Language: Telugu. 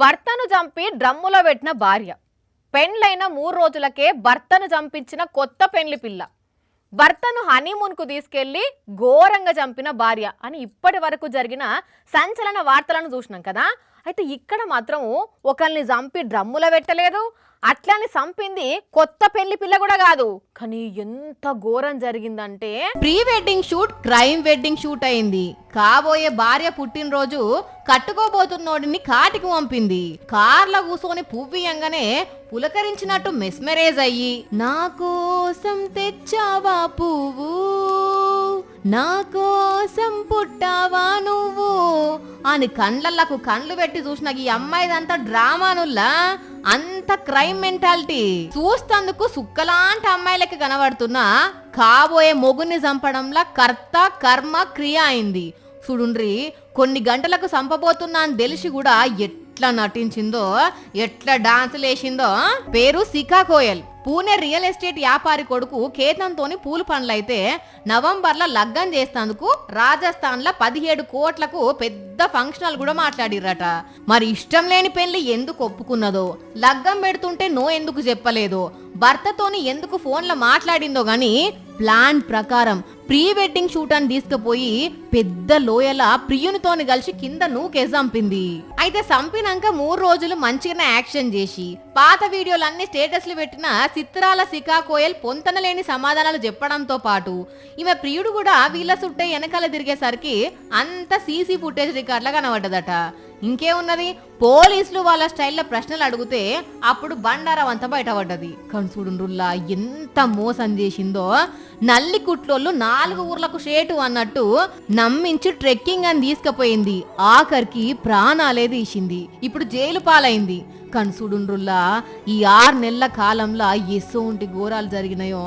భర్తను చంపి డ్రమ్ములో పెట్టిన భార్య, పెండ్లైన 3 రోజులకే భర్తను చంపించిన కొత్త పెండ్లి పిల్ల, భర్తను హనీమూన్కు తీసుకెళ్లి ఘోరంగా చంపిన భార్య అని ఇప్పటి వరకు జరిగిన సంచలన వార్తలను చూసినాం కదా. అయితే ఇక్కడ మాత్రం ఒకరిని చంపి డ్రమ్ములో పెట్టలేదు, అట్లని చంపింది కొత్త పెళ్లి పిల్ల కూడా కాదు. కానీ ఎంత ఘోరం జరిగిందంటే pre wedding shoot crime wedding shoot అయింది. కాబోయే భార్య పుట్టినరోజు కట్టుకోబోతున్నోడిని కాటికి పంపింది. కార్లో కూర్చొని పువ్వియంగానే పులకరించినట్టు మెస్మరైజ్ అయ్యి, నా కోసం తెచ్చావా పువ్వు, నా కోసం పుట్టావా నువ్వు అని కండ్లకు కండ్లు పెట్టి చూసిన ఈ అమ్మాయిదంతా డ్రామానుల్లా అంత క్రైమ్ మెంటాలిటీ. చూస్తందుకు సుక్కలాంటి అమ్మాయిలకి కనబడుతున్నా కాబోయే మొగుని చంపడంలా కర్త కర్మ క్రియ అయింది. చూడుండ్రి, కొన్ని గంటలకు చంపబోతున్నా అని తెలిసి కూడా ఎట్లా నటించిందో, ఎట్లా డాన్సులు వేసిందో. పేరు శిఖా కోయల్. పూణే రియల్ ఎస్టేట్ వ్యాపారి కొడుకు కేతన్తోని పూలు పనులైతే నవంబర్లో లగ్గం చేస్తేందుకు రాజస్థాన్ లో 17 కోట్లకు పెద్ద ఫంక్షనల్ కూడా మాట్లాడిరట. మరి ఇష్టం లేని పెళ్లి ఎందుకు ఒప్పుకున్నదో, లగ్గం పెడుతుంటే నో ఎందుకు చెప్పలేదో, భర్తతోని ఎందుకు ఫోన్లో మాట్లాడిందో గాని ప్లాన్ ప్రకారం ప్రీ వెడ్డింగ్ షూట్ అని తీసుకుపోయి పెద్ద లోయల ప్రియునితోని కలిసి కింద నూకే చంపింది. అయితే చంపినాక 3 రోజులు మంచిగానే యాక్షన్ చేసి పాత వీడియోలన్నీ స్టేటస్లు పెట్టిన చిత్రాల శిఖా కోయల్ పొంతనలేని సమాధానాలు చెప్పడంతో పాటు ఈమె ప్రియుడు కూడా వీళ్ళ చుట్టే వెనకాల తిరిగేసరికి అంత సీసీ ఫుటేజ్ రికార్డులా కనబడ్డదట. ఇంకేమున్నది, పోలీసులు వాళ్ళ స్టైల్లో ప్రశ్నలు అడిగితే అప్పుడు బండారం అంతా బయటపడ్డది. కన్సుడుల్లా ఎంత మోసం చేసిందో. నల్లి కుట్లోళ్ళు 4 ఊర్లకు షేటు అన్నట్టు నమ్మించి ట్రెక్కింగ్ అని తీసుకుపోయింది. ఆఖరికి ప్రాణాలే తీసింది. ఇప్పుడు జైలు పాలైంది. కన్సుడుల్లా ఈ 6 నెలల కాలంలో ఎసోంటి ఘోరాలు జరిగినాయో.